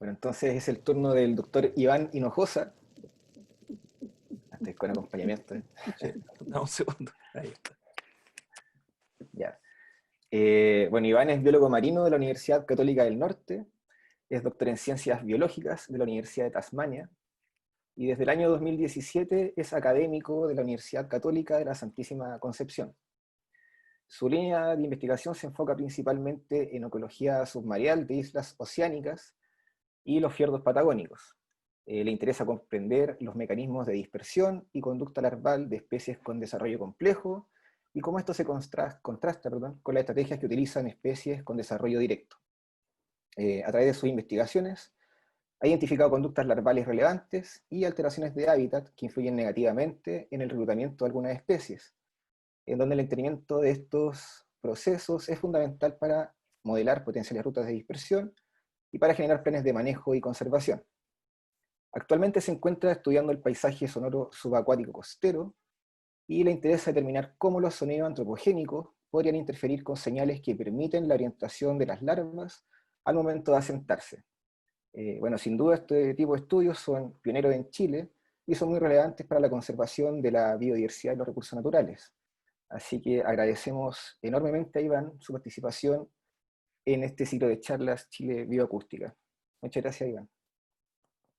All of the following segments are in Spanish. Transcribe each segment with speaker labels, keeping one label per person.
Speaker 1: Bueno, entonces es el turno del doctor Iván Hinojosa. Estoy con acompañamiento.
Speaker 2: Sí, dame un segundo. Ahí está.
Speaker 1: Ya. Bueno, Iván es biólogo marino de la Universidad Católica del Norte, es doctor en Ciencias Biológicas de la Universidad de Tasmania, y desde el año 2017 es académico de la Universidad Católica de la Santísima Concepción. Su línea de investigación se enfoca principalmente en ecología submarinal de islas oceánicas y los fiordos patagónicos. Le interesa comprender los mecanismos de dispersión y conducta larval de especies con desarrollo complejo y cómo esto se contrasta con las estrategias que utilizan especies con desarrollo directo. A través de sus investigaciones, ha identificado conductas larvales relevantes y alteraciones de hábitat que influyen negativamente en el reclutamiento de algunas especies, en donde el entendimiento de estos procesos es fundamental para modelar potenciales rutas de dispersión y para generar planes de manejo y conservación. Actualmente se encuentra estudiando el paisaje sonoro subacuático costero y le interesa determinar cómo los sonidos antropogénicos podrían interferir con señales que permiten la orientación de las larvas al momento de asentarse. Bueno, sin duda este tipo de estudios son pioneros en Chile y son muy relevantes para la conservación de la biodiversidad y los recursos naturales. Así que agradecemos enormemente a Iván su participación en este ciclo de charlas Chile Bioacústica. Muchas gracias, Iván.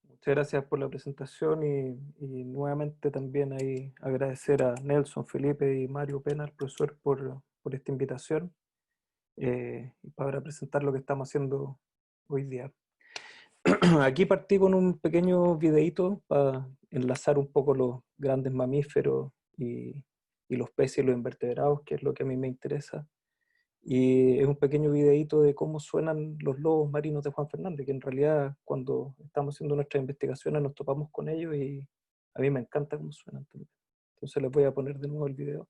Speaker 2: Muchas gracias por la presentación y nuevamente también ahí agradecer a Nelson, Felipe y Mario Pena, el profesor, por esta invitación para presentar lo que estamos haciendo hoy día. Aquí partí con un pequeño videíto para enlazar un poco los grandes mamíferos y los peces y los invertebrados, que es lo que a mí me interesa. Y es un pequeño videíto de cómo suenan los lobos marinos de Juan Fernández, que en realidad cuando estamos haciendo nuestras investigaciones nos topamos con ellos y a mí me encanta cómo suenan también. Entonces les voy a poner de nuevo el video.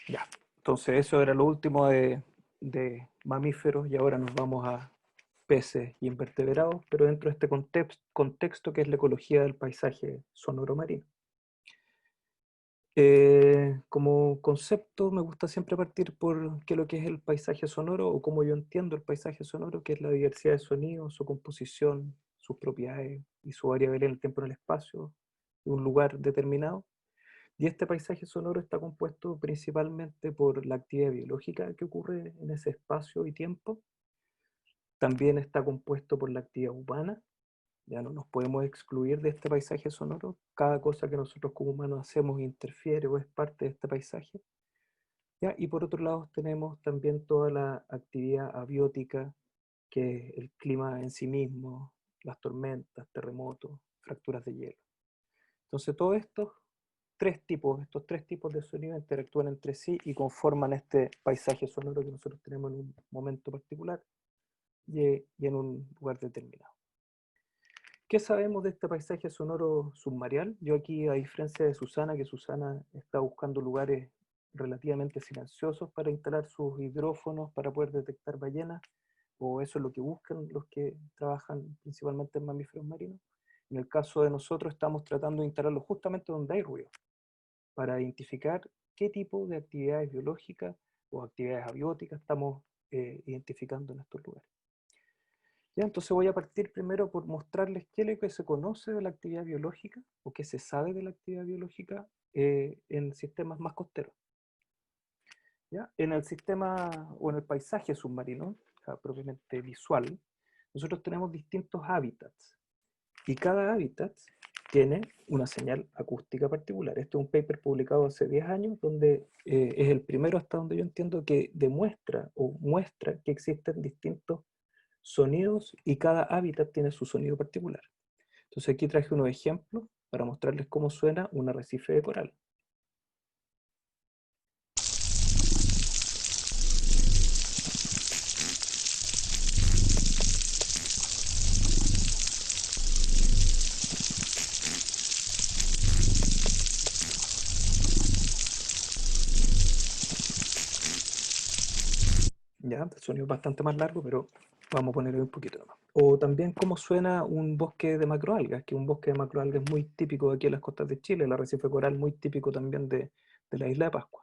Speaker 2: Ya, entonces eso era lo último de mamíferos y ahora nos vamos a peces y invertebrados, pero dentro de este contexto que es la ecología del paisaje sonoro marino. Como concepto me gusta siempre partir por qué es lo que es el paisaje sonoro o cómo yo entiendo el paisaje sonoro, que es la diversidad de sonidos, su composición, sus propiedades y su variabilidad en el tiempo y en el espacio de un lugar determinado. Y este paisaje sonoro está compuesto principalmente por la actividad biológica que ocurre en ese espacio y tiempo. También está compuesto por la actividad humana. Ya no nos podemos excluir de este paisaje sonoro. Cada cosa que nosotros como humanos hacemos interfiere o es parte de este paisaje. ¿Ya? Y por otro lado tenemos también toda la actividad abiótica, que es el clima en sí mismo, las tormentas, terremotos, fracturas de hielo. Entonces todos estos tres tipos de sonidos interactúan entre sí y conforman este paisaje sonoro que nosotros tenemos en un momento particular y en un lugar determinado. ¿Qué sabemos de este paisaje sonoro submarinal? Yo aquí, a diferencia de Susana, que Susana está buscando lugares relativamente silenciosos para instalar sus hidrófonos para poder detectar ballenas, o eso es lo que buscan los que trabajan principalmente en mamíferos marinos. En el caso de nosotros estamos tratando de instalarlo justamente donde hay ruido, para identificar qué tipo de actividades biológicas o actividades abióticas estamos identificando en estos lugares. Ya, entonces voy a partir primero por mostrarles qué es lo que se conoce de la actividad biológica o qué se sabe de la actividad biológica en sistemas más costeros. ¿Ya? En el sistema o en el paisaje submarino, o sea, propiamente visual, nosotros tenemos distintos hábitats y cada hábitat tiene una señal acústica particular. Este es un paper publicado hace 10 años donde es el primero hasta donde yo entiendo que demuestra o muestra que existen distintos sonidos y cada hábitat tiene su sonido particular. Entonces aquí traje unos ejemplos para mostrarles cómo suena un arrecife de coral. ¿ya? El sonido es bastante más largo, pero vamos a ponerlo un poquito nomás. O también cómo suena un bosque de macroalgas, que un bosque de macroalgas es muy típico aquí en las costas de Chile, el arrecife coral muy típico también de la isla de Pascua.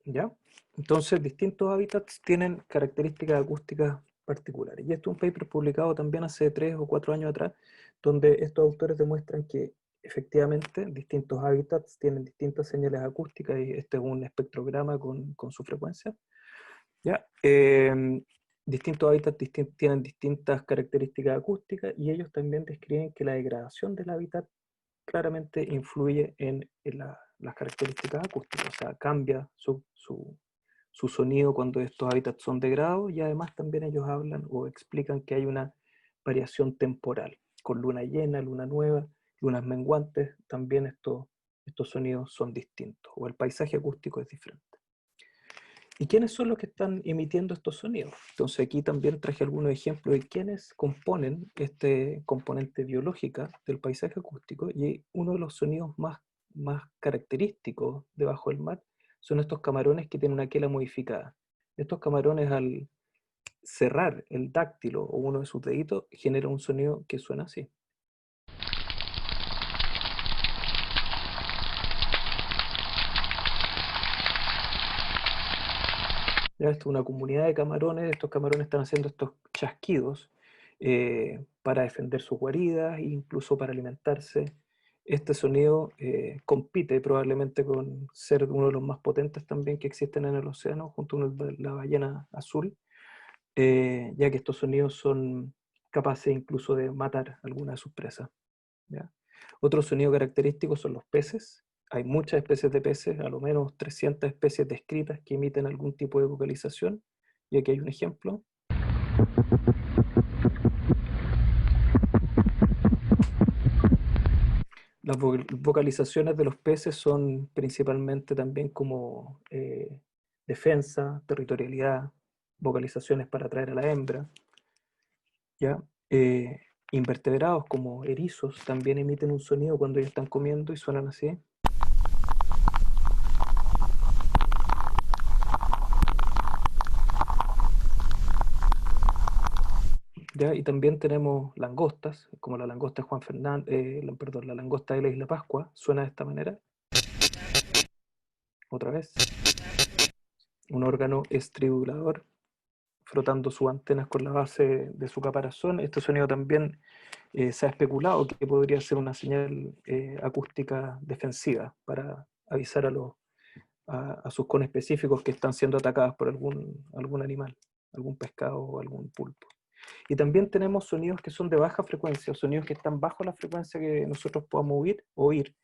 Speaker 2: ¿Ya? Entonces, distintos hábitats tienen características acústicas particulares. Y esto es un paper publicado también hace 3 o 4 años atrás, donde estos autores demuestran que efectivamente distintos hábitats tienen distintas señales acústicas, y este es un espectrograma con su frecuencia. ¿Ya? Distintos hábitats tienen distintas características acústicas, y ellos también describen que la degradación del hábitat claramente influye en las características acústicas, o sea, cambia su sonido cuando estos hábitats son degradados, y además también ellos hablan o explican que hay una variación temporal, con luna llena, luna nueva, lunas menguantes, también estos sonidos son distintos, o el paisaje acústico es diferente. ¿Y quiénes son los que están emitiendo estos sonidos? Entonces aquí también traje algunos ejemplos de quiénes componen este componente biológica del paisaje acústico, y uno de los sonidos más característicos debajo del mar son estos camarones que tienen una quela modificada. Estos camarones, al cerrar el dáctilo o uno de sus deditos, genera un sonido que suena así. Ya, esto es una comunidad de camarones, estos camarones están haciendo estos chasquidos para defender sus guaridas e incluso para alimentarse. Este sonido compite probablemente con ser uno de los más potentes también que existen en el océano, junto con la ballena azul, ya que estos sonidos son capaces incluso de matar alguna de sus presas. ¿Ya? Otro sonido característico son los peces. Hay muchas especies de peces, a lo menos 300 especies descritas que emiten algún tipo de vocalización. Y aquí hay un ejemplo. Las vocalizaciones de los peces son principalmente también como defensa, territorialidad, vocalizaciones para atraer a la hembra. ¿Ya? Invertebrados como erizos también emiten un sonido cuando ellos están comiendo y suenan así. ¿Ya? Y también tenemos langostas, como la langosta Juan Fernández, perdón, la langosta de la Isla Pascua, suena de esta manera. Otra vez. Un órgano estridulador frotando sus antenas con la base de su caparazón. Este sonido también se ha especulado que podría ser una señal acústica defensiva para avisar a sus conespecíficos que están siendo atacadas por algún animal, algún pescado o algún pulpo. Y también tenemos sonidos que son de baja frecuencia, sonidos que están bajo la frecuencia que nosotros podamos oír.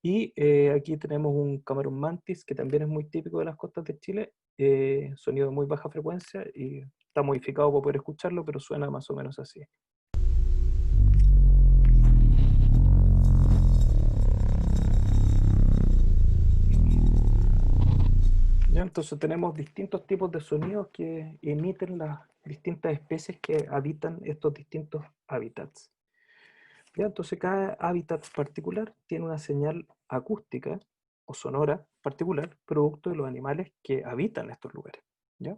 Speaker 2: Y aquí tenemos un camarón mantis, que también es muy típico de las costas de Chile, sonido de muy baja frecuencia, y está modificado para poder escucharlo, pero suena más o menos así. ¿Ya? Entonces tenemos distintos tipos de sonidos que emiten las distintas especies que habitan estos distintos hábitats. ¿Ya? Entonces cada hábitat particular tiene una señal acústica o sonora particular, producto de los animales que habitan estos lugares. ¿Ya?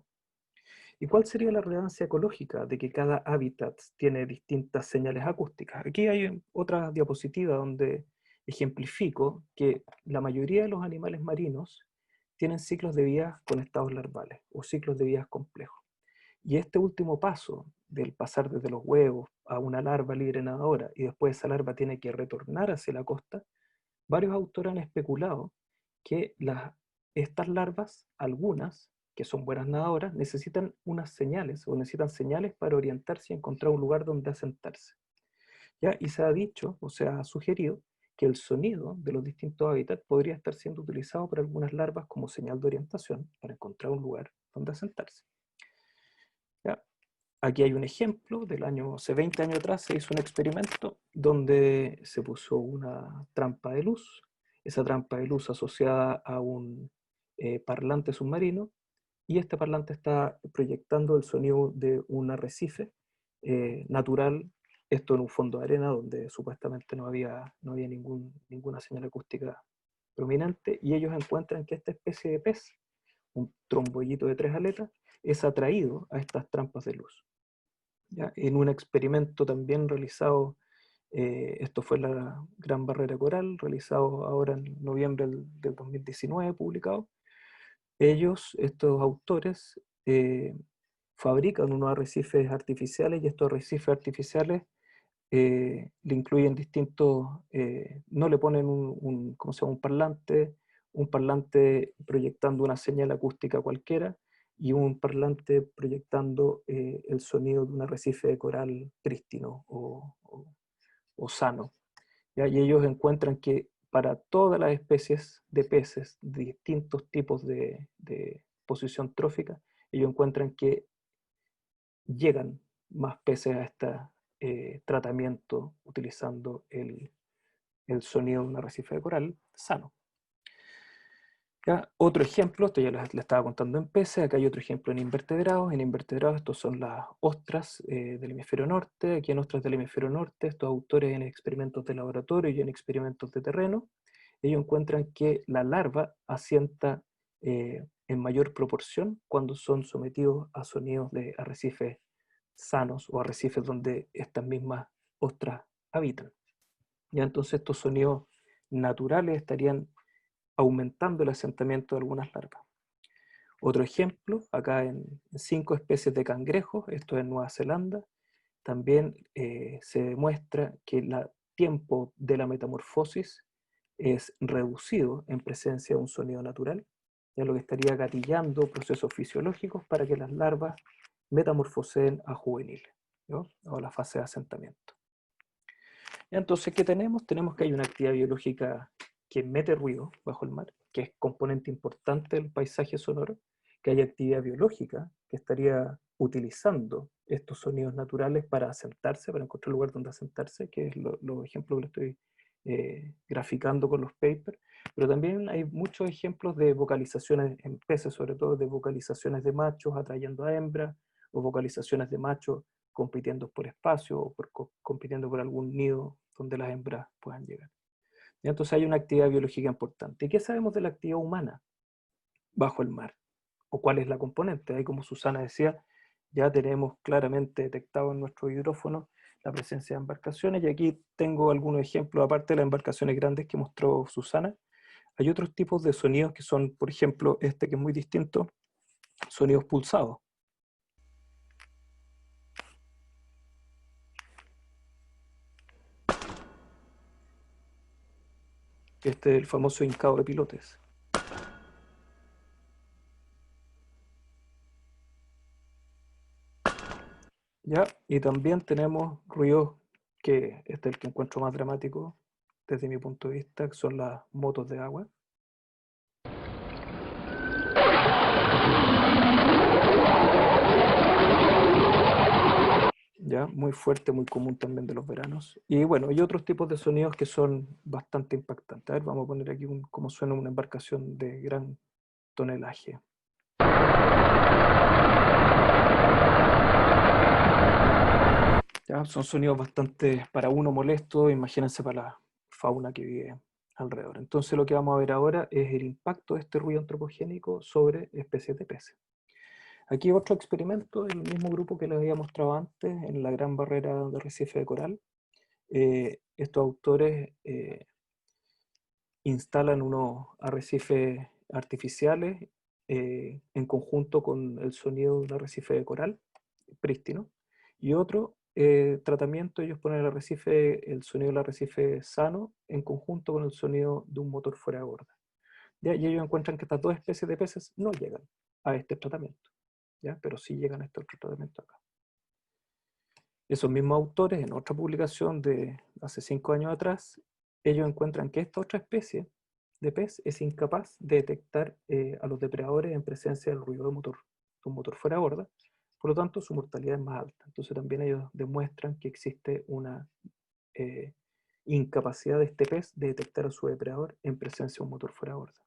Speaker 2: ¿Y cuál sería la relevancia ecológica de que cada hábitat tiene distintas señales acústicas? Aquí hay otra diapositiva donde ejemplifico que la mayoría de los animales marinos tienen ciclos de vida con estados larvales o ciclos de vida complejos. Y este último paso, del pasar desde los huevos a una larva libre nadadora y después esa larva tiene que retornar hacia la costa, varios autores han especulado que estas larvas, algunas, que son buenas nadadoras, necesitan unas señales o necesitan señales para orientarse y encontrar un lugar donde asentarse. ¿Ya? Y se ha dicho o se ha sugerido que el sonido de los distintos hábitats podría estar siendo utilizado por algunas larvas como señal de orientación para encontrar un lugar donde asentarse. ¿Ya? Aquí hay un ejemplo del año, hace 20 años atrás se hizo un experimento donde se puso una trampa de luz, esa trampa de luz asociada a un parlante submarino, y este parlante está proyectando el sonido de un arrecife natural esto en un fondo de arena donde supuestamente no había ninguna señal acústica prominente, y ellos encuentran que esta especie de pez, un trombollito de 3 aletas, es atraído a estas trampas de luz. ¿Ya? En un experimento también realizado, esto fue la Gran Barrera Coral, realizado ahora en noviembre del 2019, publicado, estos autores, fabrican unos arrecifes artificiales, y estos arrecifes artificiales le incluyen distintos, no le ponen ¿cómo se llama? Un parlante proyectando una señal acústica cualquiera, y un parlante proyectando el sonido de un arrecife de coral prístino o sano. ¿Ya? Y ellos encuentran que para todas las especies de peces, de distintos tipos de posición trófica, ellos encuentran que llegan más peces a este tratamiento utilizando el sonido de un arrecife de coral sano. ¿Ya? Otro ejemplo, esto ya les estaba contando en peces, acá hay otro ejemplo en invertebrados. En invertebrados estos son las ostras del hemisferio norte. Aquí en ostras del hemisferio norte, estos autores en experimentos de laboratorio y en experimentos de terreno, ellos encuentran que la larva asienta en mayor proporción cuando son sometidos a sonidos de arrecifes sanos o arrecifes donde estas mismas ostras habitan. Ya entonces estos sonidos naturales estarían aumentando el asentamiento de algunas larvas. Otro ejemplo, acá en 5 especies de cangrejos, esto es en Nueva Zelanda, también se demuestra que el tiempo de la metamorfosis es reducido en presencia de un sonido natural, ya lo que estaría gatillando procesos fisiológicos para que las larvas metamorfoseen a juveniles, ¿no? O la fase de asentamiento. Entonces, ¿qué tenemos? Tenemos que hay una actividad biológica que mete ruido bajo el mar, que es componente importante del paisaje sonoro, que hay actividad biológica que estaría utilizando estos sonidos naturales para asentarse, para encontrar lugar donde asentarse, que es los ejemplos que le estoy graficando con los papers, pero también hay muchos ejemplos de vocalizaciones en peces, sobre todo de vocalizaciones de machos atrayendo a hembras, o vocalizaciones de machos compitiendo por espacio o compitiendo por algún nido donde las hembras puedan llegar. ¿Ya? Entonces hay una actividad biológica importante. ¿Y qué sabemos de la actividad humana bajo el mar? ¿O cuál es la componente? Ahí, como Susana decía, ya tenemos claramente detectado en nuestro hidrófono la presencia de embarcaciones, y aquí tengo algunos ejemplos, aparte de las embarcaciones grandes que mostró Susana. Hay otros tipos de sonidos que son, por ejemplo, este que es muy distinto, sonidos pulsados. Este es el famoso hincado de pilotes. ¿Ya? Y también tenemos ruidos que este es el que encuentro más dramático desde mi punto de vista, que son las motos de agua. ¿Ya? Muy fuerte, muy común también de los veranos. Y bueno, hay otros tipos de sonidos que son bastante impactantes. A ver, vamos a poner aquí cómo suena una embarcación de gran tonelaje. ¿Ya? Son sonidos bastante, para uno, molestos, imagínense para la fauna que vive alrededor. Entonces lo que vamos a ver ahora es el impacto de este ruido antropogénico sobre especies de peces. Aquí otro experimento del mismo grupo que les había mostrado antes en la Gran Barrera de Arrecife de Coral. Estos autores instalan unos arrecifes artificiales en conjunto con el sonido de un arrecife de coral prístino, y otro tratamiento, ellos ponen el sonido del arrecife sano en conjunto con el sonido de un motor fuera de borda. ¿Ya? Y ellos encuentran que estas dos especies de peces no llegan a este tratamiento, ¿ya? Pero sí llegan a este otro tratamiento acá. Esos mismos autores, en otra publicación de hace 5 años atrás, ellos encuentran que esta otra especie de pez es incapaz de detectar a los depredadores en presencia del ruido de un motor fuera de borda, por lo tanto su mortalidad es más alta. Entonces también ellos demuestran que existe una eh, incapacidad de este pez de detectar a su depredador en presencia de un motor fuera de borda.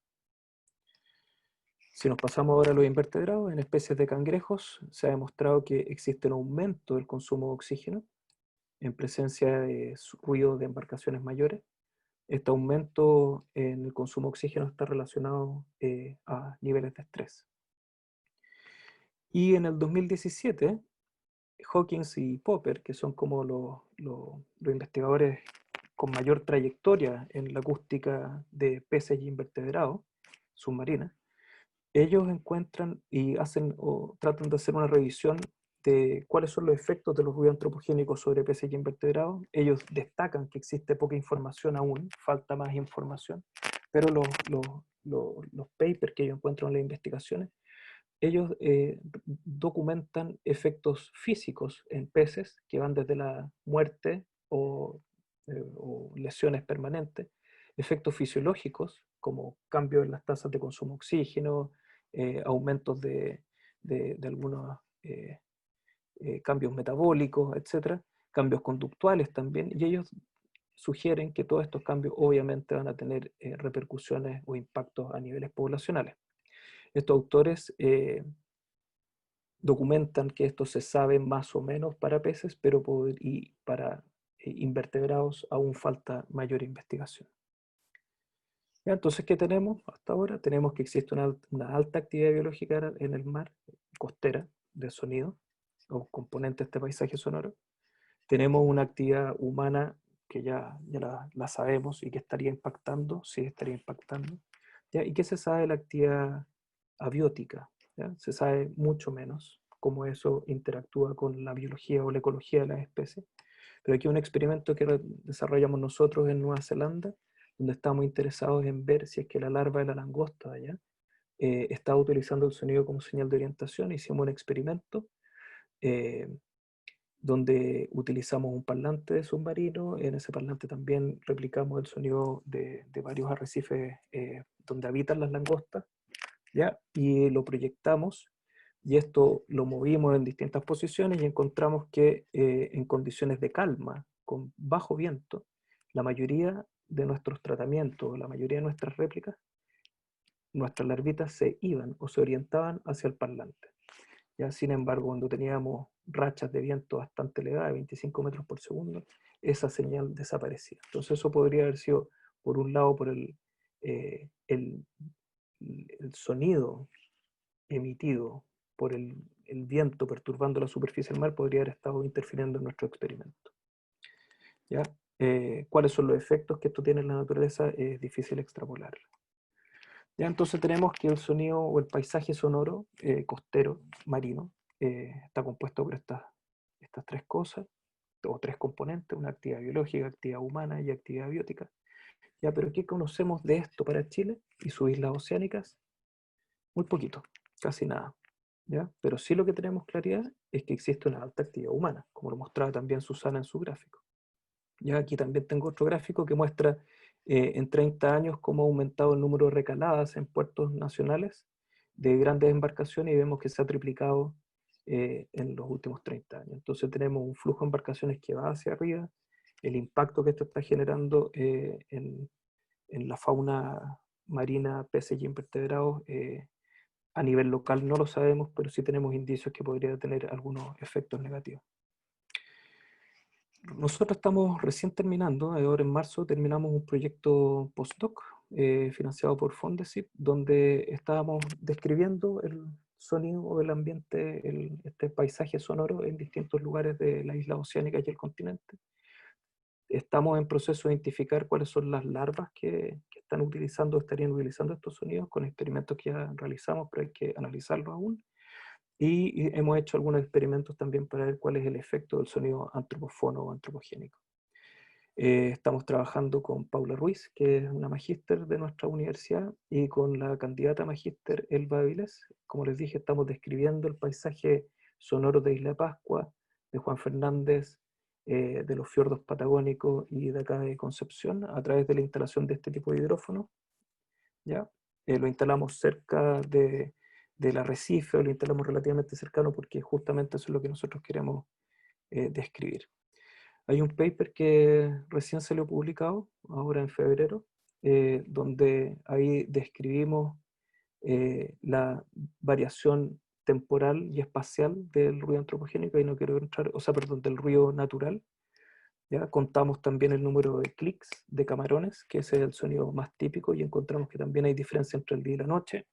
Speaker 2: Si nos pasamos ahora a los invertebrados, en especies de cangrejos se ha demostrado que existe un aumento del consumo de oxígeno en presencia de ruido de embarcaciones mayores. Este aumento en el consumo de oxígeno está relacionado a niveles de estrés. Y en el 2017, Hawkins y Popper, que son como los investigadores con mayor trayectoria en la acústica de peces y invertebrados submarinas, ellos encuentran y hacen o tratan de hacer una revisión de cuáles son los efectos de los ruidos antropogénicos sobre peces y invertebrados. Ellos destacan que existe poca información aún, falta más información, pero los papers que ellos encuentran en las investigaciones, ellos documentan efectos físicos en peces que van desde la muerte o lesiones permanentes, efectos fisiológicos como cambios en las tasas de consumo de oxígeno, aumentos de algunos cambios metabólicos, etcétera, cambios conductuales también, y ellos sugieren que todos estos cambios obviamente van a tener repercusiones o impactos a niveles poblacionales. Estos autores documentan que esto se sabe más o menos para peces, pero y para invertebrados aún falta mayor investigación. ¿Ya? Entonces, ¿qué tenemos hasta ahora? Tenemos que existe una alta actividad biológica en el mar, costera, de sonido, o componente de este paisaje sonoro. Tenemos una actividad humana que ya la sabemos y que estaría impactando, sí estaría impactando. ¿Ya? ¿Y qué se sabe de la actividad abiótica? ¿Ya? Se sabe mucho menos cómo eso interactúa con la biología o la ecología de las especies. Pero aquí un experimento que desarrollamos nosotros en Nueva Zelanda, donde estamos interesados en ver si es que la larva de la langosta allá estaba utilizando el sonido como señal de orientación. Hicimos un experimento eh, donde utilizamos un parlante de submarino. En ese parlante también replicamos el sonido de varios arrecifes donde habitan las langostas, ¿ya? Y lo proyectamos, y esto lo movimos en distintas posiciones y encontramos que en condiciones de calma, con bajo viento, la mayoría de nuestros tratamientos, la mayoría de nuestras réplicas, nuestras larvitas se iban o se orientaban hacia el parlante. Ya, sin embargo, cuando teníamos rachas de viento bastante elevadas, 25 metros por segundo, esa señal desaparecía. Entonces eso podría haber sido, por un lado, por el sonido emitido por el viento perturbando la superficie del mar, podría haber estado interfiriendo en nuestro experimento. ¿Ya? ¿Cuáles son los efectos que esto tiene en la naturaleza? Es difícil extrapolar. Ya, entonces tenemos que el sonido o el paisaje sonoro costero, marino, está compuesto por estas tres cosas, o tres componentes: una actividad biológica, actividad humana y actividad biótica. Ya, pero ¿qué conocemos de esto para Chile y sus islas oceánicas? Muy poquito, casi nada. ¿Ya? Pero sí lo que tenemos claridad es que existe una alta actividad humana, como lo mostraba también Susana en su gráfico. Ya aquí también tengo otro gráfico que muestra en 30 años cómo ha aumentado el número de recaladas en puertos nacionales de grandes embarcaciones, y vemos que se ha triplicado en los últimos 30 años. Entonces tenemos un flujo de embarcaciones que va hacia arriba, el impacto que esto está generando en la fauna marina, peces y invertebrados, a nivel local no lo sabemos, pero sí tenemos indicios que podría tener algunos efectos negativos. Nosotros estamos recién terminando, ahora en marzo terminamos un proyecto postdoc financiado por Fondesit, donde estábamos describiendo el sonido o el ambiente, este paisaje sonoro en distintos lugares de la isla oceánica y el continente. Estamos en proceso de identificar cuáles son las larvas que están utilizando, estarían utilizando estos sonidos con experimentos que ya realizamos, pero hay que analizarlos aún. Y hemos hecho algunos experimentos también para ver cuál es el efecto del sonido antropofono o antropogénico. Estamos trabajando con Paula Ruiz, que es una magíster de nuestra universidad, y con la candidata magíster Elba Avilés. Como les dije, estamos describiendo el paisaje sonoro de Isla Pascua, de Juan Fernández, de los fiordos patagónicos y de acá de Concepción, a través de la instalación de este tipo de hidrófono. ¿Ya? Lo instalamos cerca del arrecife, o lo instalamos relativamente cercano, porque justamente eso es lo que nosotros queremos describir. Hay un paper que recién salió publicado, ahora en febrero, donde ahí describimos la variación temporal y espacial del ruido antropogénico, y no quiero entrar, o sea, perdón, del ruido natural, ¿Ya? Contamos también el número de clics de camarones, que ese es el sonido más típico, y encontramos que también hay diferencia entre el día y la noche,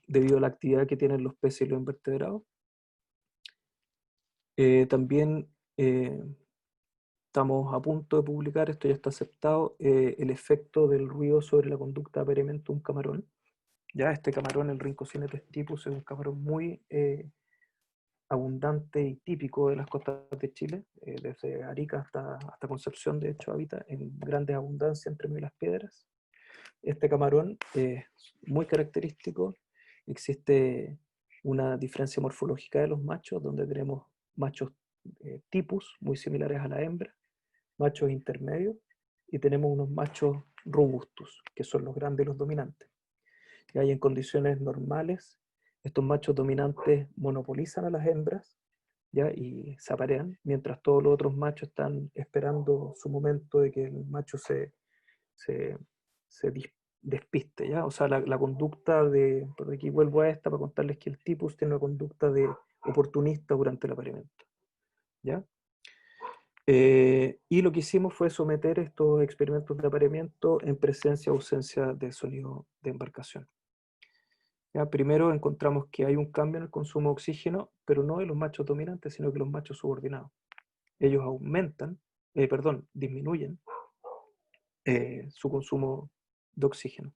Speaker 2: debido a la actividad que tienen los peces y los invertebrados. También estamos a punto de publicar, esto ya está aceptado, el efecto del ruido sobre la conducta de apareamiento de un camarón. Ya este camarón, el Rhynchocenetes typus, es un camarón muy abundante y típico de las costas de Chile, desde Arica hasta Concepción, de hecho, habita en grandes abundancias entre medio de las piedras. Este camarón es muy característico, existe una diferencia morfológica de los machos, donde tenemos machos tipus, muy similares a la hembra, machos intermedios, y tenemos unos machos robustos, que son los grandes y los dominantes. Y hay en condiciones normales, estos machos dominantes monopolizan a las hembras, ¿ya? Y se aparean, mientras todos los otros machos están esperando su momento de que el macho se, se despiste, ¿ya? O sea, la conducta de, por aquí vuelvo a esta para contarles que el tipus tiene una conducta de oportunista durante el apareamiento, ¿ya? Y lo que hicimos fue someter estos experimentos de apareamiento en presencia o ausencia de sonido de embarcación. ¿Ya? Primero encontramos que hay un cambio en el consumo de oxígeno, pero no de los machos dominantes, sino que los machos subordinados. Ellos disminuyen su consumo de oxígeno.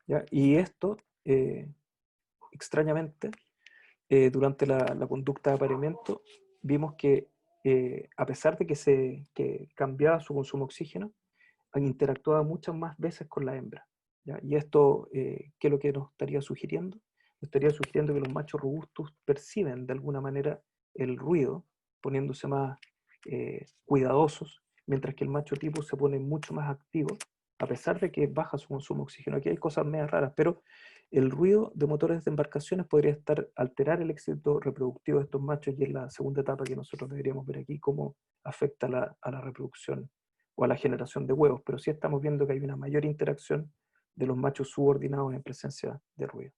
Speaker 2: ¿Ya? Y esto, extrañamente, durante la conducta de apareamiento, vimos que a pesar de que cambiaba su consumo de oxígeno, interactuaba muchas más veces con la hembra. ¿Ya? Y esto, ¿qué es lo que nos estaría sugiriendo? Nos estaría sugiriendo que los machos robustos perciben de alguna manera el ruido, poniéndose más cuidadosos, mientras que el macho tipo se pone mucho más activo, a pesar de que baja su consumo de oxígeno. Aquí hay cosas medio raras, pero el ruido de motores de embarcaciones podría alterar el éxito reproductivo de estos machos, y es la segunda etapa que nosotros deberíamos ver aquí, cómo afecta a la reproducción o a la generación de huevos, pero sí estamos viendo que hay una mayor interacción de los machos subordinados en presencia de ruido.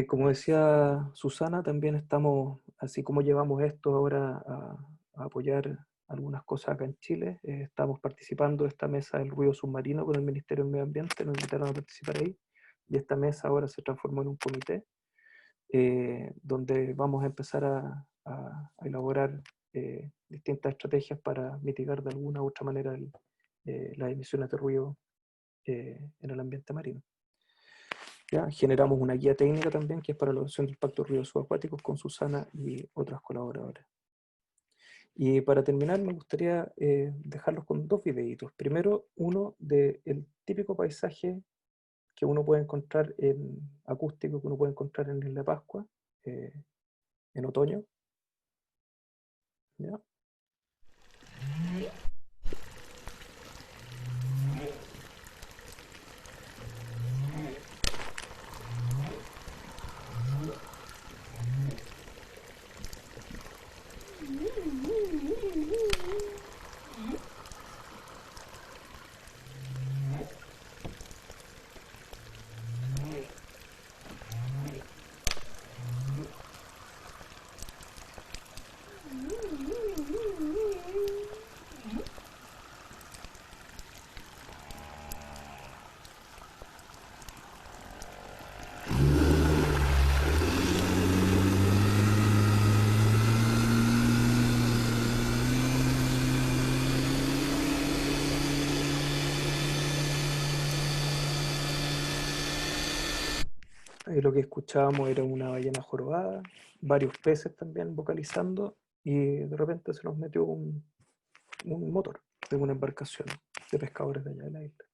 Speaker 2: Como decía Susana, también estamos, así como llevamos esto ahora a apoyar algunas cosas acá en Chile, estamos participando de esta mesa del ruido submarino con el Ministerio del Medio Ambiente, nos invitaron a participar ahí, y esta mesa ahora se transformó en un comité, donde vamos a empezar a elaborar distintas estrategias para mitigar de alguna u otra manera las emisiones de ruido en el ambiente marino. ¿Ya? Generamos una guía técnica también, que es para la evaluación del impacto de ruidos subacuáticos, con Susana y otras colaboradoras. Y para terminar, me gustaría dejarlos con dos videitos. Primero, uno del típico paisaje que uno puede encontrar en acústico, que uno puede encontrar en Isla Pascua, en otoño. ¿Ya? Ahí lo que escuchábamos era una ballena jorobada, varios peces también vocalizando, y de repente se nos metió un motor de una embarcación de pescadores de allá de la isla.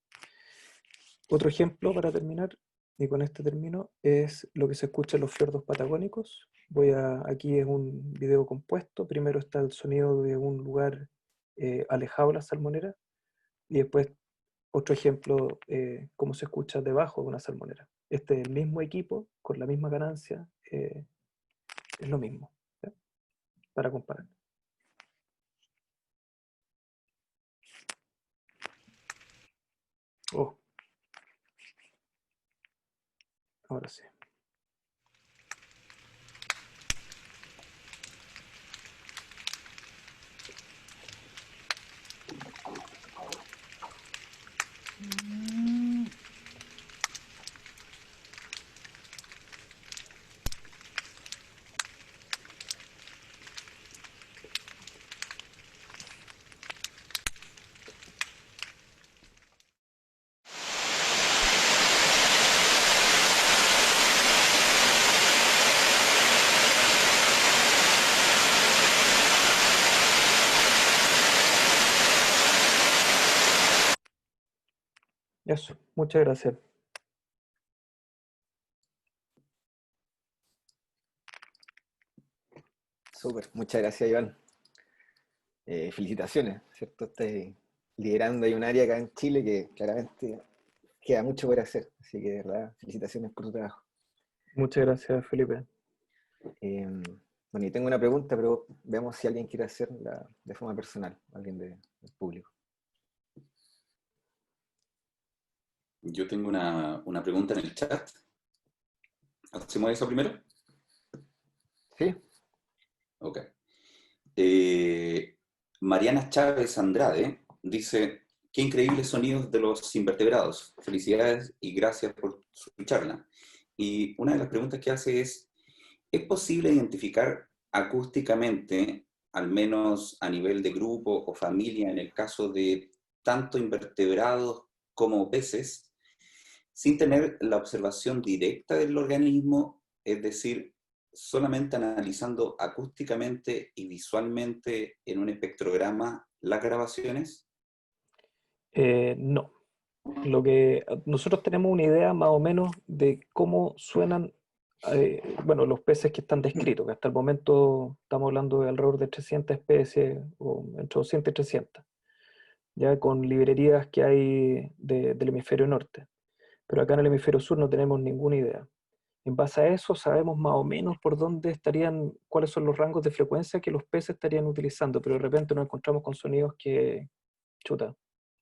Speaker 2: Otro ejemplo para terminar, y con este termino, es lo que se escucha en los fiordos patagónicos. Aquí es un video compuesto. Primero está el sonido de un lugar alejado de la salmonera, y después otro ejemplo, cómo se escucha debajo de una salmonera. Este es el mismo equipo, con la misma ganancia, es lo mismo, ¿ya? Para comparar. Oh, ahora sí. Eso, muchas gracias.
Speaker 1: Súper, muchas gracias, Iván. Felicitaciones, ¿cierto? Estás liderando ahí un área acá en Chile que claramente queda mucho por hacer. Así que, de verdad, felicitaciones por tu trabajo.
Speaker 2: Muchas gracias, Felipe.
Speaker 1: Eh, bueno, y tengo una pregunta, pero veamos si alguien quiere hacerla de forma personal, alguien del público.
Speaker 3: Yo tengo una pregunta en el chat. ¿Hacemos eso primero?
Speaker 1: ¿Sí?
Speaker 3: Ok. Mariana Chávez Andrade dice, qué increíbles sonidos de los invertebrados. Felicidades y gracias por su charla. Y una de las preguntas que hace ¿es posible identificar acústicamente, al menos a nivel de grupo o familia, en el caso de tanto invertebrados como peces, sin tener la observación directa del organismo, es decir, solamente analizando acústicamente y visualmente en un espectrograma las grabaciones?
Speaker 2: No. Lo que nosotros tenemos una idea más o menos de cómo suenan, bueno, los peces que están descritos, que hasta el momento estamos hablando de alrededor de 300 especies, o entre 200 y 300, ya con librerías que hay del hemisferio norte. Pero acá en el hemisferio sur no tenemos ninguna idea. En base a eso sabemos más o menos por dónde estarían, cuáles son los rangos de frecuencia que los peces estarían utilizando, pero de repente nos encontramos con sonidos que, chuta,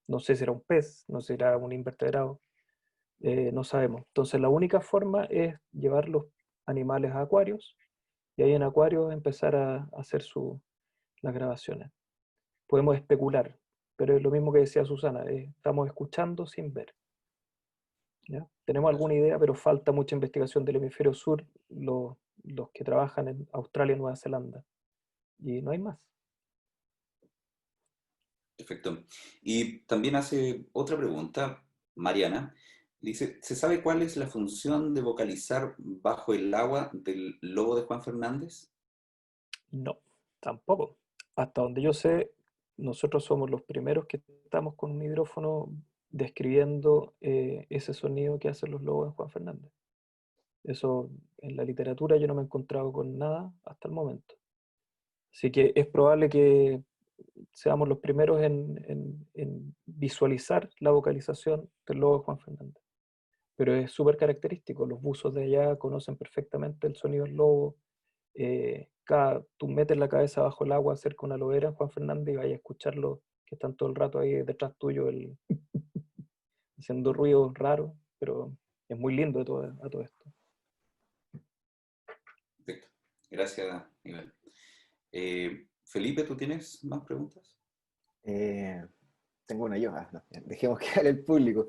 Speaker 2: no sé si era un pez, no sé si era un invertebrado, no sabemos. Entonces la única forma es llevar los animales a acuarios y ahí en acuarios empezar a hacer las grabaciones. Podemos especular, pero es lo mismo que decía Susana, estamos escuchando sin ver. ¿Ya? Tenemos alguna idea, pero falta mucha investigación del hemisferio sur, los que trabajan en Australia y Nueva Zelanda. Y no hay más.
Speaker 3: Perfecto. Y también hace otra pregunta, Mariana. Dice, ¿se sabe cuál es la función de vocalizar bajo el agua del lobo de Juan Fernández?
Speaker 2: No, tampoco. Hasta donde yo sé, nosotros somos los primeros que estamos con un hidrófono describiendo ese sonido que hacen los lobos en Juan Fernández. Eso en la literatura yo no me he encontrado con nada hasta el momento. Así que es probable que seamos los primeros en visualizar la vocalización del lobo de Juan Fernández. Pero es súper característico, los buzos de allá conocen perfectamente el sonido del lobo. Tú metes la cabeza bajo el agua cerca de una lobera en Juan Fernández y vas a escucharlo que están todo el rato ahí detrás tuyo haciendo ruidos raros, pero es muy lindo a todo esto.
Speaker 3: Perfecto. Gracias, Iván. Felipe, ¿tú tienes más preguntas?
Speaker 1: Tengo una yo, no, dejemos que hable el público.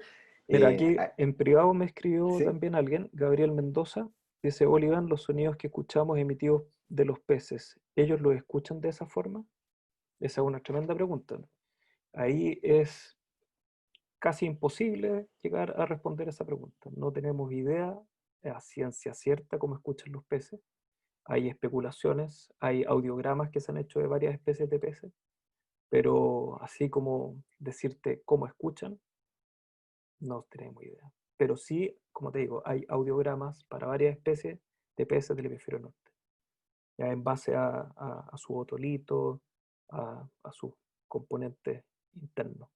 Speaker 2: Mira, aquí
Speaker 1: Ah,
Speaker 2: en privado me escribió
Speaker 1: ¿sí?
Speaker 2: también alguien, Gabriel Mendoza, dice, Oliván, los sonidos que escuchamos emitidos de los peces, ¿ellos los escuchan de esa forma? Esa es una tremenda pregunta. Ahí es casi imposible llegar a responder esa pregunta. No tenemos idea a ciencia cierta cómo escuchan los peces. Hay especulaciones, hay audiogramas que se han hecho de varias especies de peces, pero así como decirte cómo escuchan, no tenemos idea. Pero sí, como te digo, hay audiogramas para varias especies de peces del hemisferio norte, ya en base a su otolito, a sus componentes internos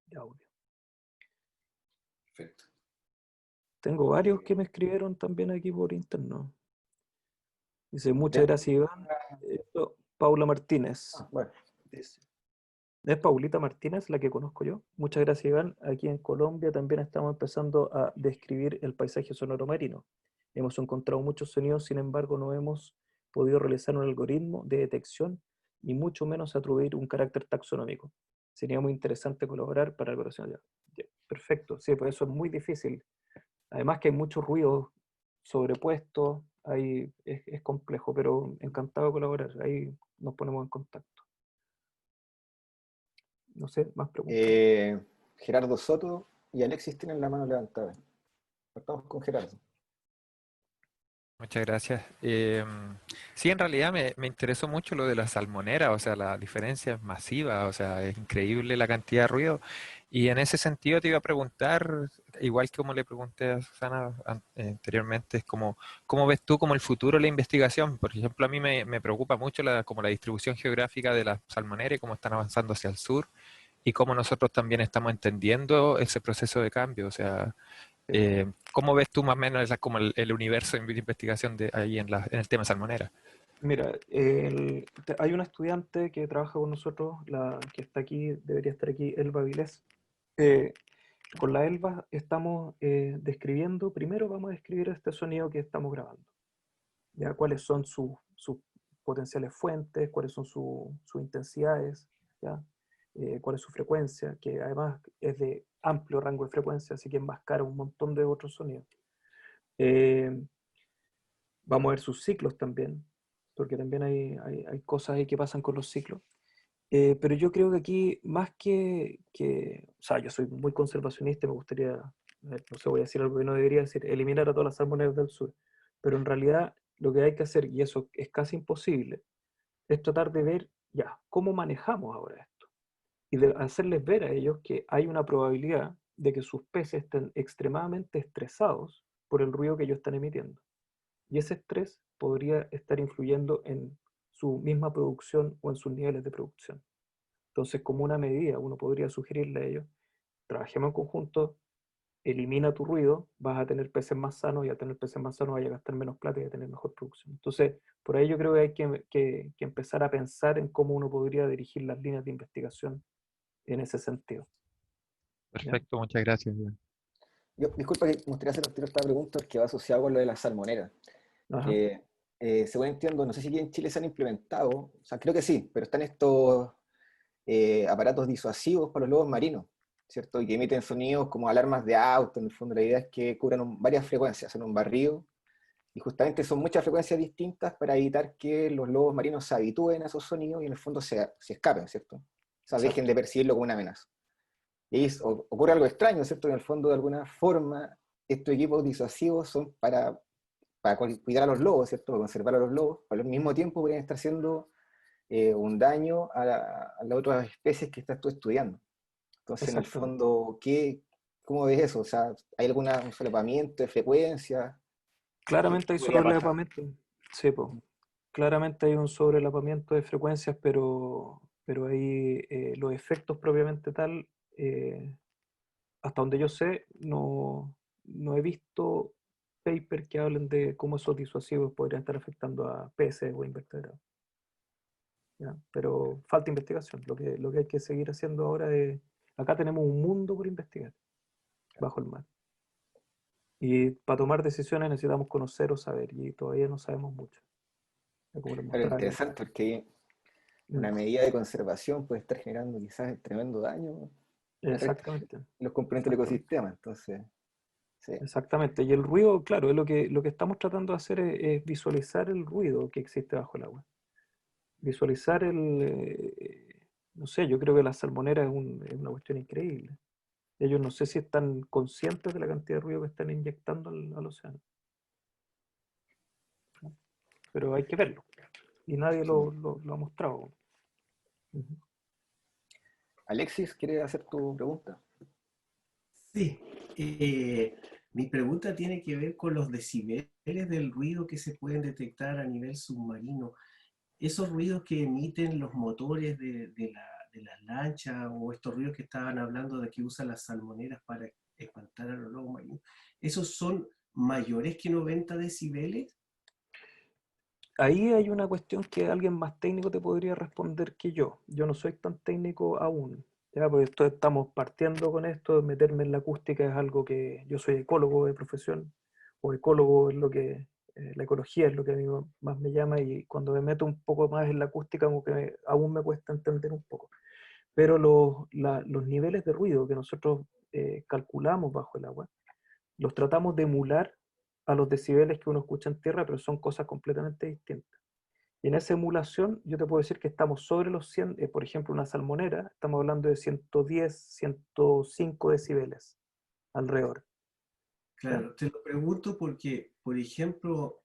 Speaker 2: de audio.
Speaker 3: Perfecto.
Speaker 2: Tengo varios que me escribieron también aquí por interno. Dice, muchas
Speaker 1: Dentro-
Speaker 2: gracias, Iván. Paula Martínez.
Speaker 1: bueno,
Speaker 2: Dice, es Paulita Martínez, la que conozco yo. Muchas gracias, Iván. Aquí en Colombia también estamos empezando a describir el paisaje sonoro marino. Hemos encontrado muchos sonidos, sin embargo, no hemos podido realizar un algoritmo de detección y mucho menos atribuir un carácter taxonómico. Sería muy interesante colaborar para la colaboración. Ya, perfecto, sí, pues eso es muy difícil. Además que hay muchos ruidos sobrepuestos, es complejo, pero encantado de colaborar. Ahí nos ponemos en contacto. No sé, más preguntas.
Speaker 1: Gerardo Soto y Alexis tienen la mano levantada. Partamos con Gerardo.
Speaker 4: Muchas gracias. Sí, en realidad me interesó mucho lo de la salmonera, o sea, la diferencia es masiva, o sea, es increíble la cantidad de ruido. Y en ese sentido te iba a preguntar, igual que como le pregunté a Susana anteriormente, es como, ¿cómo ves tú como el futuro de la investigación? Por ejemplo, a mí me preocupa mucho como la distribución geográfica de la salmonera y cómo están avanzando hacia el sur y cómo nosotros también estamos entendiendo ese proceso de cambio, o sea. ¿Cómo ves tú más o menos como el universo de investigación de ahí en el tema salmonera?
Speaker 2: Mira, hay una estudiante que trabaja con nosotros, la que está aquí, debería estar aquí, Elba Vilés. Eh, con la Elba estamos describiendo, primero vamos a describir este sonido que estamos grabando, ya cuáles son sus potenciales fuentes, cuáles son sus intensidades, ya, cuál es su frecuencia, que además es de amplio rango de frecuencia, así que enmascara un montón de otros sonidos. Eh, Vamos a ver sus ciclos también, porque también hay cosas ahí que pasan con los ciclos. Pero yo creo que aquí, más o sea, yo soy muy conservacionista y me gustaría, no sé, voy a decir algo que no debería decir, eliminar a todas las salmoneras del sur. Pero en realidad lo que hay que hacer, y eso es casi imposible, es tratar de ver ya cómo manejamos ahora esto. Y de hacerles ver a ellos que hay una probabilidad de que sus peces estén extremadamente estresados por el ruido que ellos están emitiendo. Y ese estrés podría estar influyendo en su misma producción o en sus niveles de producción. Entonces, como una medida, uno podría sugerirle a ellos, trabajemos en conjunto, elimina tu ruido, vas a tener peces más sanos y al tener peces más sanos vas a gastar menos plata y a tener mejor producción. Entonces, por ahí yo creo que hay que empezar a pensar en cómo uno podría dirigir las líneas de investigación en ese sentido. ¿Ya?
Speaker 4: Perfecto, muchas gracias.
Speaker 1: Yo, disculpa que me gustaría hacer esta pregunta que va asociado con lo de la salmonera.
Speaker 2: Ajá.
Speaker 1: Que, según entiendo, no sé si aquí en Chile se han implementado, o sea, creo que sí, pero están estos aparatos disuasivos para los lobos marinos, ¿cierto? Y que emiten sonidos como alarmas de auto. En el fondo, la idea es que cubran varias frecuencias, hacen un barrido, y justamente son muchas frecuencias distintas para evitar que los lobos marinos se habitúen a esos sonidos y en el fondo se escapen, ¿cierto? O sea, dejen
Speaker 2: Exacto.
Speaker 1: de percibirlo como una amenaza. Y ahí ocurre algo extraño, ¿cierto? En el fondo, de alguna forma, estos equipos disuasivos son para cuidar a los lobos, ¿cierto? Para conservar a los lobos, pero al mismo tiempo podrían estar haciendo un daño a las otras especies que estás tú estudiando. Entonces, en el
Speaker 2: Exactamente.
Speaker 1: fondo, ¿cómo ves eso? O sea, ¿hay un solapamiento de frecuencia?
Speaker 2: Claramente
Speaker 1: ¿Qué
Speaker 2: hay
Speaker 1: podría pasar?
Speaker 2: sobrelapamiento. Sí, po. Claramente hay un sobrelapamiento de frecuencias, pero ahí los efectos propiamente tal, hasta donde yo sé, no he visto paper que hablen de cómo esos disuasivos podrían estar afectando a peces o invertebrados. ¿Ya? Pero falta investigación. Lo que hay que seguir haciendo ahora es, acá tenemos un mundo por investigar bajo el mar. Y para tomar decisiones necesitamos conocer o saber, y todavía no sabemos mucho. Como les
Speaker 1: Claro,
Speaker 2: mostraba.
Speaker 1: interesante, porque
Speaker 2: Mm,
Speaker 1: una medida de conservación puede estar generando quizás tremendo daño al resto
Speaker 2: exactamente,
Speaker 1: de los componentes del
Speaker 2: exactamente,
Speaker 1: ecosistema. Entonces, sí,
Speaker 2: exactamente. Y el ruido, claro, es lo que estamos tratando de hacer es visualizar el ruido que existe bajo el agua. Visualizar no sé, yo creo que la salmonera es una cuestión increíble. Ellos no sé si están conscientes de la cantidad de ruido que están inyectando al océano, ¿no? Pero hay que verlo. Y nadie
Speaker 1: sí.
Speaker 2: lo ha mostrado. Ujú.
Speaker 1: Alexis, ¿quieres hacer tu pregunta?
Speaker 5: Sí, mi pregunta tiene que ver con los decibeles del ruido que se pueden detectar a nivel submarino. Esos ruidos que emiten los motores de las lanchas o estos ruidos que estaban hablando de que usan las salmoneras para espantar a los lobos marinos, ¿esos son mayores que 90 decibeles?
Speaker 2: Ahí hay una cuestión que alguien más técnico te podría responder que yo. Yo no soy tan técnico aún, ya, porque estamos partiendo con esto, meterme en la acústica es algo que yo soy ecólogo de profesión, o ecólogo es lo que, la ecología es lo que a mí más me llama y cuando me meto un poco más en la acústica como que aún me cuesta entender un poco. Pero los niveles de ruido que nosotros calculamos bajo el agua, los tratamos de emular a los decibeles que uno escucha en tierra, pero son cosas completamente distintas. Y en esa emulación yo te puedo decir que estamos sobre los 100, por ejemplo, una salmonera, estamos hablando de 110, 105 decibeles alrededor. ¿Ya?
Speaker 5: Claro, te lo pregunto porque, por ejemplo,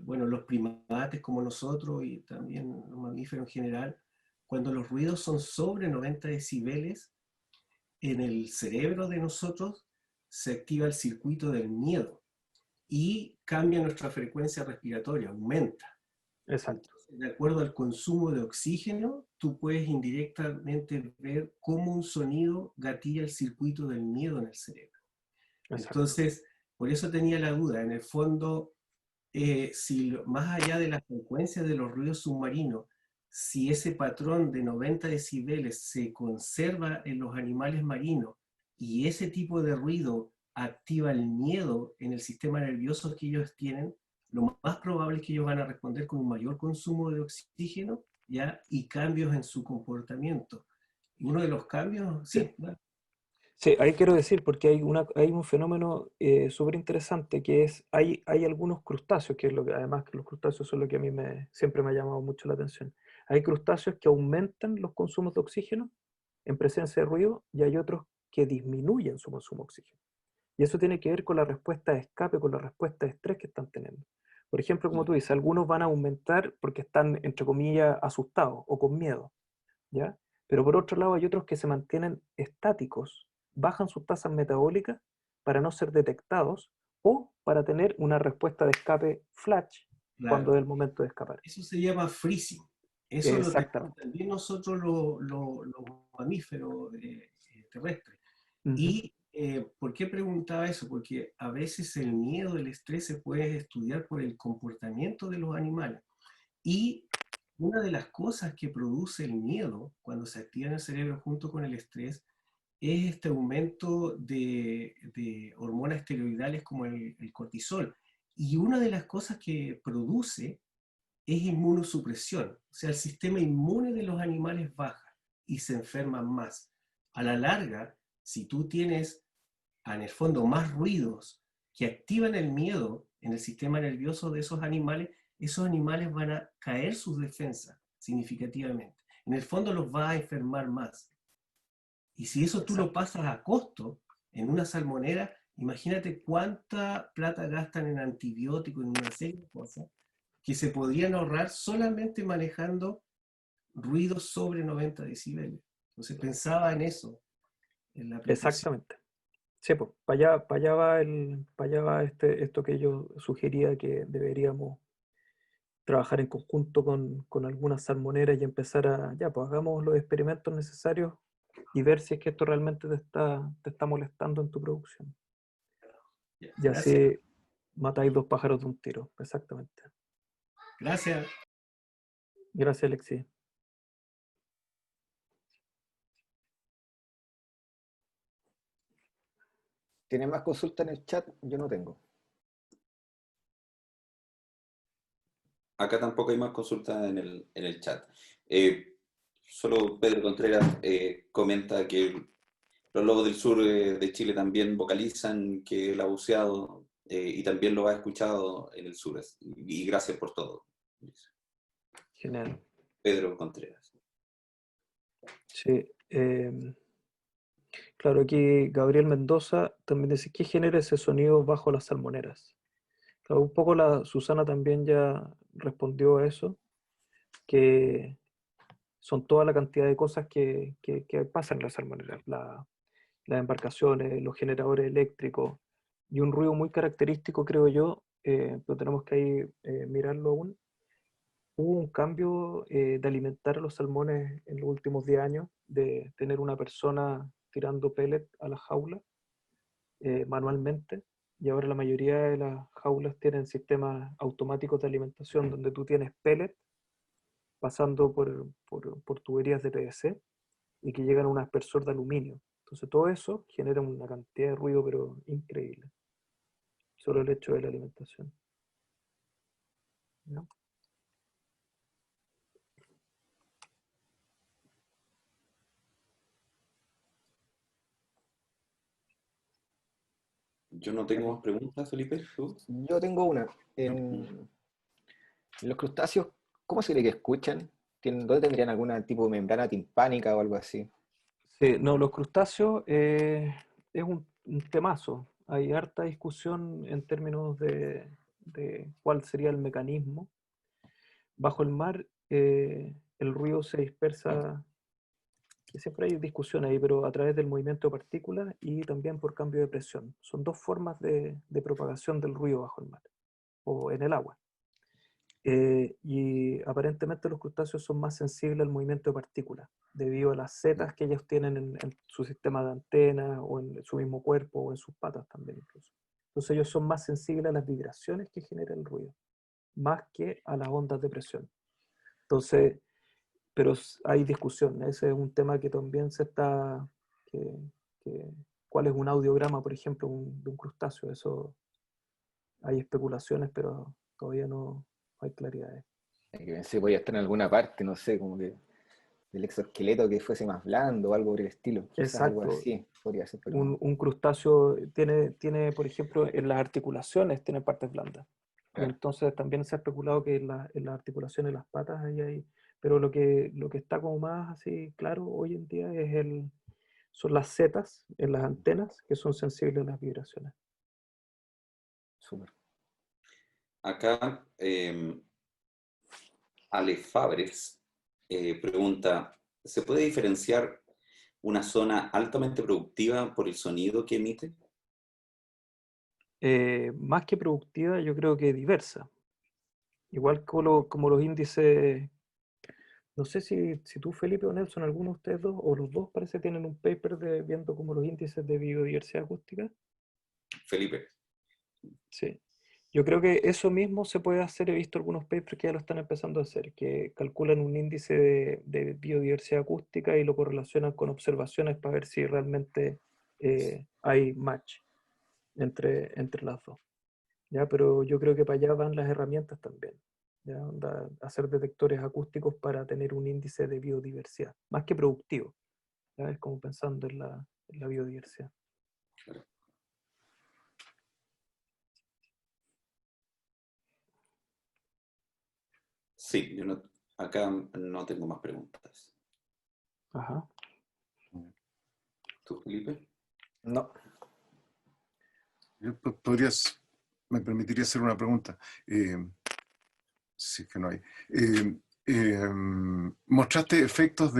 Speaker 5: bueno, los primates como nosotros y también los mamíferos en general, cuando los ruidos son sobre 90 decibeles, en el cerebro de nosotros se activa el circuito del miedo y cambia nuestra frecuencia respiratoria, aumenta.
Speaker 2: Exacto.
Speaker 5: Entonces, de acuerdo al consumo de oxígeno, tú puedes indirectamente ver cómo un sonido gatilla el circuito del miedo en el cerebro.
Speaker 2: Exacto.
Speaker 5: Entonces, por eso tenía la duda, en el fondo, si más allá de la frecuencia de los ruidos submarinos, si ese patrón de 90 decibeles se conserva en los animales marinos y ese tipo de ruido activa el miedo en el sistema nervioso que ellos tienen, lo más probable es que ellos van a responder con un mayor consumo de oxígeno, ¿ya? Y cambios en su comportamiento. Y uno de los cambios, sí,
Speaker 2: Sí, ahí quiero decir, porque hay un fenómeno súper interesante que es, hay algunos crustáceos, que es lo que, además que los crustáceos son lo que a mí siempre me ha llamado mucho la atención. Hay crustáceos que aumentan los consumos de oxígeno en presencia de ruido y hay otros que disminuyen su consumo de oxígeno. Y eso tiene que ver con la respuesta de escape, con la respuesta de estrés que están teniendo. Por ejemplo, como tú dices, algunos van a aumentar porque están, entre comillas, asustados o con miedo, ¿ya? Pero por otro lado hay otros que se mantienen estáticos, bajan sus tasas metabólicas para no ser detectados o para tener una respuesta de escape flash
Speaker 5: claro.
Speaker 2: cuando es el momento de escapar.
Speaker 5: Eso se llama freezing. Eso lo tenemos
Speaker 2: Exactamente.
Speaker 5: también nosotros los mamíferos terrestres.
Speaker 2: Ujú.
Speaker 5: ¿Y por qué preguntaba eso? Porque a veces el miedo, el estrés se puede estudiar por el comportamiento de los animales. Y una de las cosas que produce el miedo cuando se activa en el cerebro junto con el estrés es este aumento de hormonas esteroidales como el cortisol. Y una de las cosas que produce es inmunosupresión. O sea, el sistema inmune de los animales baja y se enferman más. A la larga, si tú tienes, en el fondo, más ruidos que activan el miedo en el sistema nervioso de esos animales van a caer sus defensas significativamente. En el fondo los va a enfermar más. Y si eso tú lo pasas a costo en una salmonera, imagínate cuánta plata gastan en antibióticos, en una serie de cosas que se podrían ahorrar solamente manejando ruidos sobre 90 decibeles. Entonces pensaba en eso, en la aplicación.
Speaker 2: Exactamente. Sí, pues, para allá va, para allá va esto que yo sugería que deberíamos trabajar en conjunto con algunas salmoneras y empezar ya, pues hagamos los experimentos necesarios y ver si es que esto realmente te está molestando en tu producción.
Speaker 5: Ya,
Speaker 2: Y
Speaker 5: gracias.
Speaker 2: así matáis dos pájaros de un tiro, exactamente.
Speaker 5: Gracias.
Speaker 2: Gracias, Alexis.
Speaker 1: ¿Tiene más consultas en el chat? Yo no tengo.
Speaker 3: Acá tampoco hay más consultas en el chat. Solo Pedro Contreras comenta que los lobos del sur de Chile también vocalizan, que él ha buceado y también lo ha escuchado en el sur. Y gracias por todo, dice
Speaker 2: Genial.
Speaker 3: Pedro Contreras.
Speaker 2: Sí. Claro, aquí Gabriel Mendoza también dice, ¿qué genera ese sonido bajo las salmoneras? Claro, un poco Susana también ya respondió a eso, que son toda la cantidad de cosas que pasan en las salmoneras, las embarcaciones, los generadores eléctricos, y un ruido muy característico, creo yo, pero tenemos que ahí mirarlo aún. Hubo un cambio de alimentar a los salmones en los últimos 10 años, de tener una persona tirando pellet a la jaula manualmente, y ahora la mayoría de las jaulas tienen sistemas automáticos de alimentación donde tú tienes pellet pasando por tuberías de PVC y que llegan a un aspersor de aluminio. Entonces todo eso genera una cantidad de ruido pero increíble, solo el hecho de la alimentación, ¿no?
Speaker 3: Yo no tengo más preguntas, Felipe. ¿Tú?
Speaker 1: Yo tengo una. En los crustáceos, ¿cómo se cree que escuchan? ¿Dónde tendrían algún tipo de membrana timpánica o algo así?
Speaker 2: Sí, no, los crustáceos es un temazo. hay harta discusión en términos de cuál sería el mecanismo. Bajo el mar, el ruido se dispersa, y siempre hay discusión ahí, pero a través del movimiento de partículas y también por cambio de presión. Son dos formas de propagación del ruido bajo el mar, o en el agua. Y aparentemente los crustáceos son más sensibles al movimiento de partículas, debido a las setas que ellos tienen en su sistema de antenas, o en su mismo cuerpo, o en sus patas también incluso. Entonces ellos son más sensibles a las vibraciones que genera el ruido, más que a las ondas de presión. Entonces, pero hay discusión, ese es un tema que también se está, que- que- ¿cuál es un audiograma, por ejemplo, de un crustáceo? Eso, hay especulaciones, pero todavía no hay claridad.
Speaker 1: Que pensé podía estar en alguna parte, no sé, como que del exoesqueleto que fuese más blando o algo por el estilo. Quizás algo
Speaker 2: Exacto.
Speaker 1: así podría ser, pero
Speaker 2: Un crustáceo tiene, por ejemplo, en las articulaciones tiene partes blandas. Y
Speaker 1: claro.
Speaker 2: entonces también se ha especulado que en las articulaciones, las patas, ahí hay. Pero lo que está como más así claro hoy en día son las setas en las antenas que son sensibles a las vibraciones.
Speaker 1: Súper.
Speaker 3: Acá, Ale Fabres pregunta, ¿se puede diferenciar una zona altamente productiva por el sonido que emite?
Speaker 2: Más que productiva, yo creo que diversa. Igual como los índices, no sé si tú, Felipe o Nelson, alguno de ustedes dos, o los dos parece tienen un paper viendo como los índices de biodiversidad acústica.
Speaker 3: Felipe.
Speaker 2: Sí. Yo creo que eso mismo se puede hacer, he visto algunos papers que ya lo están empezando a hacer, que calculan un índice de biodiversidad acústica y lo correlacionan con observaciones para ver si realmente hay match entre las dos. ¿Ya? Pero yo creo que para allá van las herramientas también. ¿Ya? Hacer detectores acústicos para tener un índice de biodiversidad, más que productivo. ¿Ya? Es como pensando en la biodiversidad.
Speaker 3: Sí, acá no tengo más preguntas.
Speaker 2: Ajá.
Speaker 3: ¿Tú, Felipe?
Speaker 1: No.
Speaker 6: Me permitiría hacer una pregunta, si es que no hay. Mostraste efectos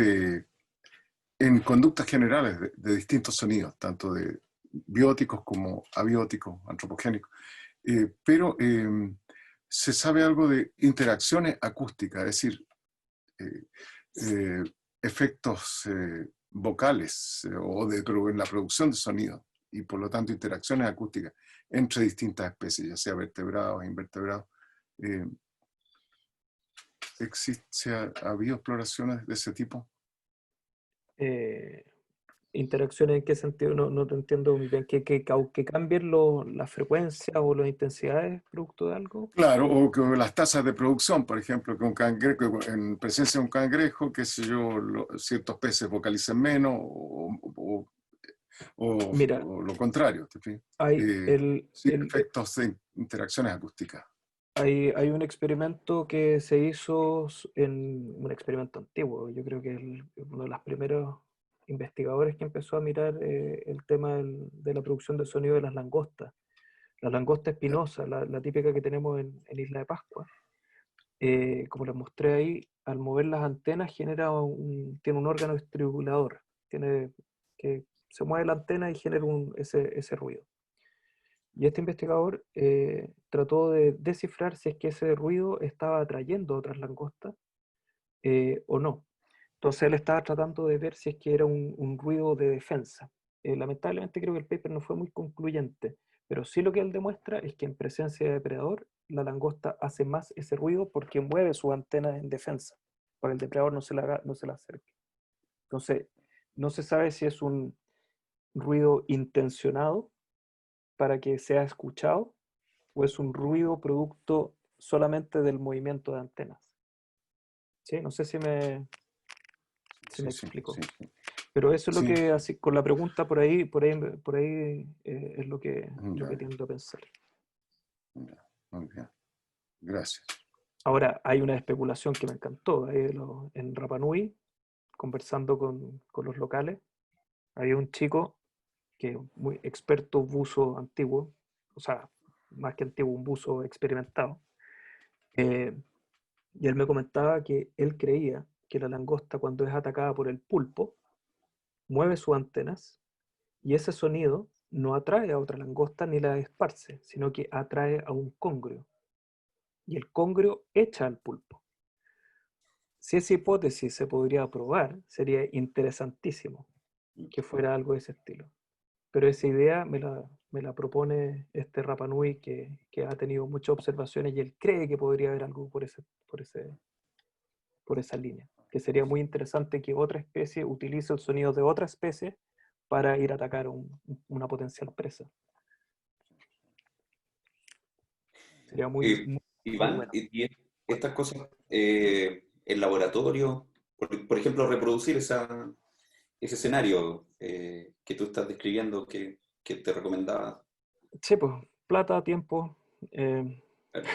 Speaker 6: en conductas generales de distintos sonidos, tanto de bióticos como abióticos, antropogénicos, pero se sabe algo de interacciones acústicas, es decir, efectos vocales pero en la producción de sonido, y por lo tanto interacciones acústicas entre distintas especies, ya sea vertebrados, invertebrados. ¿Ha habido exploraciones de ese tipo?
Speaker 2: ¿Interacciones en qué sentido? No te entiendo muy bien. ¿Que cambien la frecuencia o las intensidades producto de algo?
Speaker 6: Claro, o que las tasas de producción, por ejemplo, que un cangrejo, en presencia de un cangrejo, qué sé yo, ciertos peces vocalicen menos,
Speaker 2: Mira,
Speaker 6: o lo contrario.
Speaker 2: hay, el,
Speaker 6: Sí,
Speaker 2: el,
Speaker 6: efectos de interacciones acústicas.
Speaker 2: hay un experimento que se hizo en un experimento antiguo. Yo creo que uno de los primeros investigadores que empezó a mirar el tema de la producción de sonido de las langostas. La langosta espinosa, la típica que tenemos en Isla de Pascua, como les mostré ahí, al mover las antenas tiene un órgano estribulador, que se mueve la antena y genera ese ruido. Y este investigador trató de descifrar si es que ese ruido estaba atrayendo a otras langostas o no. Entonces él estaba tratando de ver si es que era un ruido de defensa. Lamentablemente creo que el paper no fue muy concluyente, pero sí lo que él demuestra es que en presencia de depredador, la langosta hace más ese ruido porque mueve sus antenas en defensa, para que el depredador no se la acerque. Entonces, no se sabe si es un ruido intencionado para que sea escuchado o es un ruido producto solamente del movimiento de antenas. ¿Sí? No sé si me explico.
Speaker 6: Sí.
Speaker 2: Pero eso es lo
Speaker 6: Sí.
Speaker 2: que, así, con la pregunta por ahí es lo que tiendo a pensar.
Speaker 6: Muy bien. Gracias.
Speaker 2: Ahora, hay una especulación que me encantó. En Rapa Nui, conversando con los locales, había un chico que es muy experto buzo antiguo, o sea, más que antiguo, un buzo experimentado. Y él me comentaba que él creía que la langosta, cuando es atacada por el pulpo, mueve sus antenas y ese sonido no atrae a otra langosta ni la esparce, sino que atrae a un congrio. Y el congrio echa al pulpo. Si esa hipótesis se podría probar, sería interesantísimo que fuera algo de ese estilo. Pero esa idea me la propone este Rapa Nui que ha tenido muchas observaciones y él cree que podría haber algo por esa línea. Que sería muy interesante que otra especie utilice el sonido de otra especie para ir a atacar una potencial presa. Sería muy
Speaker 3: Iván,
Speaker 2: bueno.
Speaker 3: y estas cosas, el laboratorio, por ejemplo, reproducir ese escenario que tú estás describiendo, que te recomendaba.
Speaker 2: Sí, pues, plata, tiempo. eh,
Speaker 3: Claro.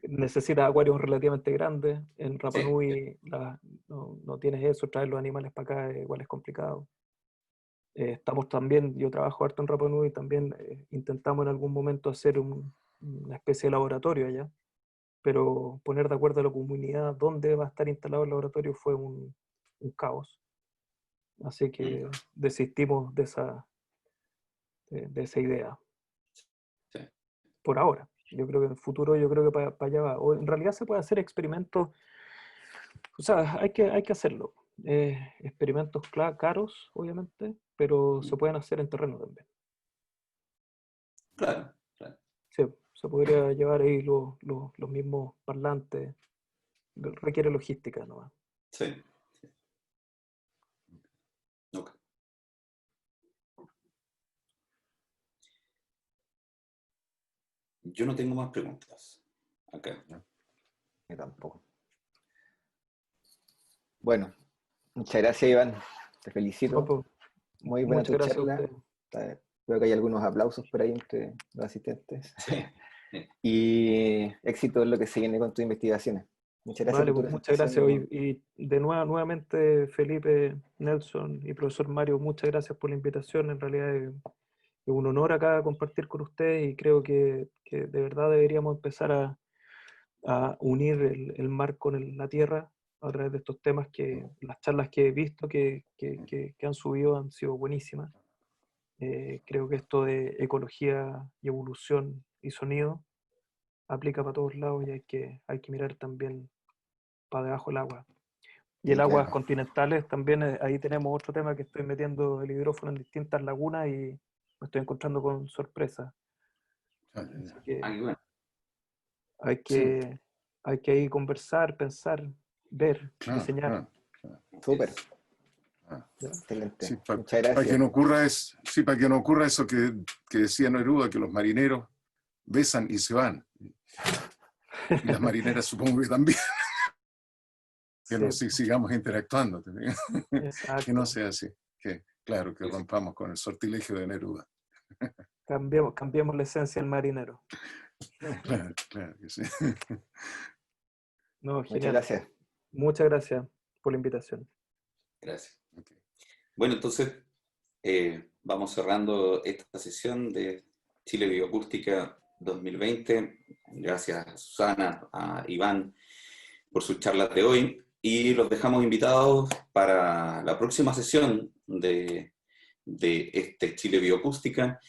Speaker 2: necesitas acuarios relativamente grandes. En Rapa
Speaker 3: Sí,
Speaker 2: Nui no tienes eso, traer los animales para acá igual es complicado. Estamos también, yo trabajo harto en Rapa Nui, también intentamos en algún momento hacer una especie de laboratorio allá, pero poner de acuerdo a la comunidad dónde va a estar instalado el laboratorio fue un caos. Así que desistimos de esa idea
Speaker 3: sí.
Speaker 2: por ahora. Yo creo que en el futuro, yo creo que para allá va. O en realidad se puede hacer experimentos, o sea, hay que hacerlo. Experimentos caros, obviamente, pero se pueden hacer en terreno también.
Speaker 3: Claro, claro.
Speaker 2: Se podría llevar ahí los mismos parlantes. Requiere logística nomás.
Speaker 3: Sí. Ok. Yo no tengo más preguntas acá.
Speaker 1: Yo tampoco. Bueno, muchas gracias, Iván. Te felicito.
Speaker 2: No, pues,
Speaker 1: Muy buena
Speaker 2: muchas
Speaker 1: tu
Speaker 2: gracias a
Speaker 1: charla.
Speaker 2: ustedes.
Speaker 1: Veo que hay algunos aplausos por ahí entre los asistentes.
Speaker 3: Sí.
Speaker 1: Y éxito en lo que se viene con tus investigaciones. Muchas gracias
Speaker 2: Vale,
Speaker 1: por tu
Speaker 2: pues muchas
Speaker 1: presentación.
Speaker 2: gracias. Y de nuevamente, Felipe, Nelson y profesor Mario, muchas gracias por la invitación. En realidad es un honor acá compartir con ustedes y creo que de verdad deberíamos empezar a unir el mar con la tierra a través de estos temas que las charlas que he visto que han subido han sido buenísimas. Creo que esto de ecología y evolución y sonido aplica para todos lados y hay que mirar también para debajo del agua. Y el
Speaker 1: Sí,
Speaker 2: aguas
Speaker 1: claro.
Speaker 2: continentales también, ahí tenemos otro tema que estoy metiendo el hidrófono en distintas lagunas y me estoy encontrando con sorpresas. Así que
Speaker 3: Ah, qué bueno.
Speaker 2: hay
Speaker 6: Sí,
Speaker 2: que, hay que ahí conversar, pensar, ver,
Speaker 6: claro,
Speaker 2: diseñar.
Speaker 6: claro.
Speaker 1: Súper.
Speaker 2: ¿Ya?
Speaker 1: Excelente.
Speaker 6: Sí,
Speaker 1: Muchas
Speaker 6: para
Speaker 1: gracias.
Speaker 6: que no ocurra eso, sí, para que no ocurra eso que decía Neruda, que los marineros besan y se van. Y las marineras supongo que también, que no
Speaker 2: Sí,
Speaker 6: sigamos interactuando, que no
Speaker 2: exacto.
Speaker 6: sea así, que claro, que rompamos con el sortilegio de Neruda.
Speaker 2: Cambiemos la esencia del marinero.
Speaker 6: Claro, claro que sí.
Speaker 2: No,
Speaker 1: Muchas
Speaker 2: genial.
Speaker 1: gracias.
Speaker 2: Muchas gracias por la invitación.
Speaker 3: Gracias.
Speaker 6: Ok.
Speaker 3: Bueno, entonces vamos cerrando esta sesión de Chile Bioacústica 2020. Gracias a Susana, a Iván por sus charlas de hoy y los dejamos invitados para la próxima sesión de este Chile Bioacústica.